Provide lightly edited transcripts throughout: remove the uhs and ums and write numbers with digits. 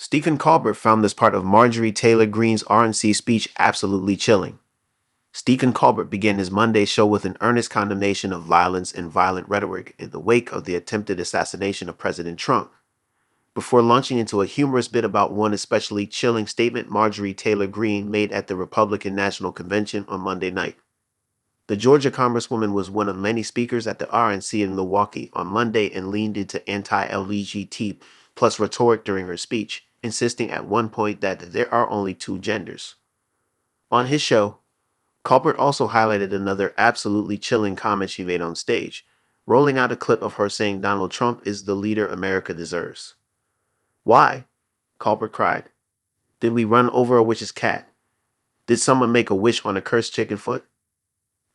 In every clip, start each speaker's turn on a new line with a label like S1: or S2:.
S1: Stephen Colbert found this part of Marjorie Taylor Greene's RNC speech absolutely chilling. Stephen Colbert began his Monday show with an earnest condemnation of violence and violent rhetoric in the wake of the attempted assassination of President Trump, before launching into a humorous bit about one especially chilling statement Marjorie Taylor Greene made at the Republican National Convention on Monday night. The Georgia Congresswoman was one of many speakers at the RNC in Milwaukee on Monday and leaned into anti-LBGTQ plus rhetoric during her speech, insisting at one point that there are only two genders. On his show, Colbert also highlighted another absolutely chilling comment she made on stage, rolling out a clip of her saying Donald Trump is the leader America deserves. "Why?" Colbert cried. "Did we run over a witch's cat? Did someone make a wish on a cursed chicken foot?"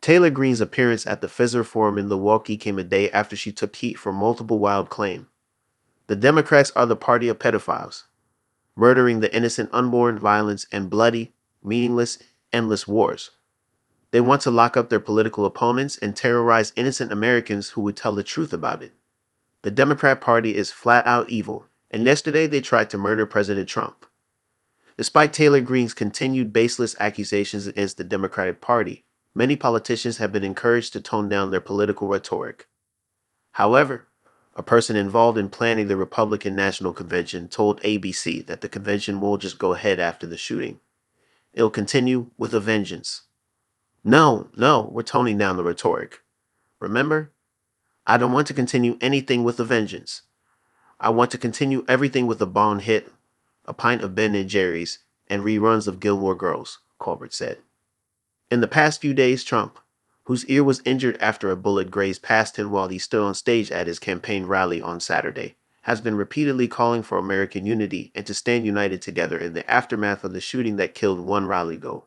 S1: Taylor Greene's appearance at the Fizzer Forum in Milwaukee came a day after she took heat for multiple wild claims. The Democrats are the party of pedophiles, murdering the innocent unborn, violence, and bloody, meaningless, endless wars. They want to lock up their political opponents and terrorize innocent Americans who would tell the truth about it. The Democrat Party is flat out evil, and yesterday they tried to murder President Trump. Despite Taylor Greene's continued baseless accusations against the Democratic Party, many politicians have been encouraged to tone down their political rhetoric. However, a person involved in planning the Republican National Convention told ABC that the convention won't just go ahead after the shooting. It'll continue with a vengeance. No, we're toning down the rhetoric. Remember, I don't want to continue anything with a vengeance. I want to continue everything with a bong hit, a pint of Ben & Jerry's, and reruns of Gilmore Girls, Colbert said. In the past few days, Trump, whose ear was injured after a bullet grazed past him while he stood on stage at his campaign rally on Saturday, has been repeatedly calling for American unity and to stand united together in the aftermath of the shooting that killed one rally goal.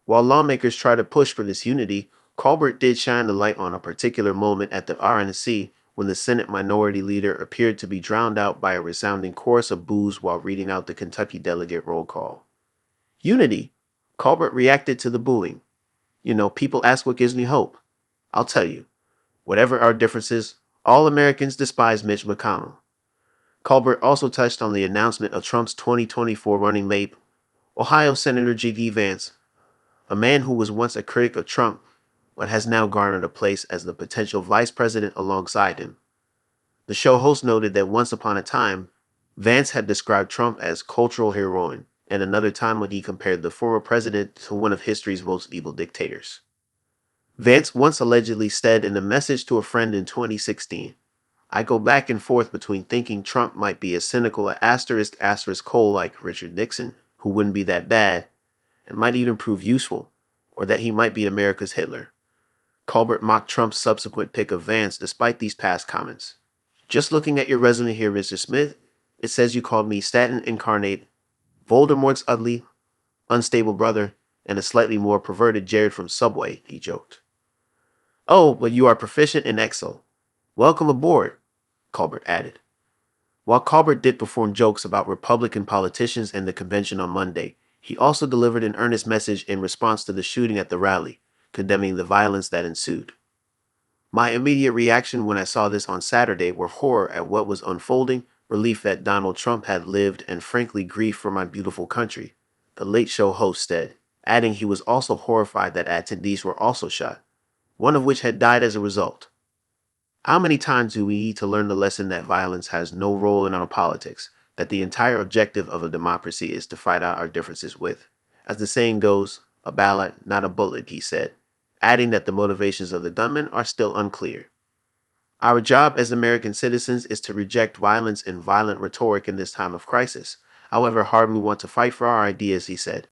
S1: While lawmakers try to push for this unity, Colbert did shine the light on a particular moment at the RNC when the Senate Minority Leader appeared to be drowned out by a resounding chorus of boos while reading out the Kentucky delegate roll call. Unity? Colbert reacted to the booing. People ask what gives me hope. I'll tell you. Whatever our differences, all Americans despise Mitch McConnell. Colbert also touched on the announcement of Trump's 2024 running mate, Ohio Senator JD Vance, a man who was once a critic of Trump, but has now garnered a place as the potential vice president alongside him. The show host noted that once upon a time, Vance had described Trump as cultural heroine, and another time when he compared the former president to one of history's most evil dictators. Vance once allegedly said in a message to a friend in 2016, "I go back and forth between thinking Trump might be as cynical as Cole like Richard Nixon, who wouldn't be that bad, and might even prove useful, or that he might be America's Hitler." Colbert mocked Trump's subsequent pick of Vance despite these past comments. "Just looking at your resume here, Mr. Smith, it says you called me Satan incarnate, Voldemort's ugly, unstable brother, and a slightly more perverted Jared from Subway," he joked. "Oh, but you are proficient in Excel. Welcome aboard," Colbert added. While Colbert did perform jokes about Republican politicians and the convention on Monday, he also delivered an earnest message in response to the shooting at the rally, condemning the violence that ensued. "My immediate reaction when I saw this on Saturday were horror at what was unfolding, relief that Donald Trump had lived, and frankly grief for my beautiful country," the Late Show host said, adding he was also horrified that attendees were also shot, one of which had died as a result. How many times do we need to learn the lesson that violence has no role in our politics, that the entire objective of a democracy is to fight out our differences with, as the saying goes, a ballot, not a bullet, he said, adding that the motivations of the gunman are still unclear. "Our job as American citizens is to reject violence and violent rhetoric in this time of crisis, however hard we want to fight for our ideas," he said.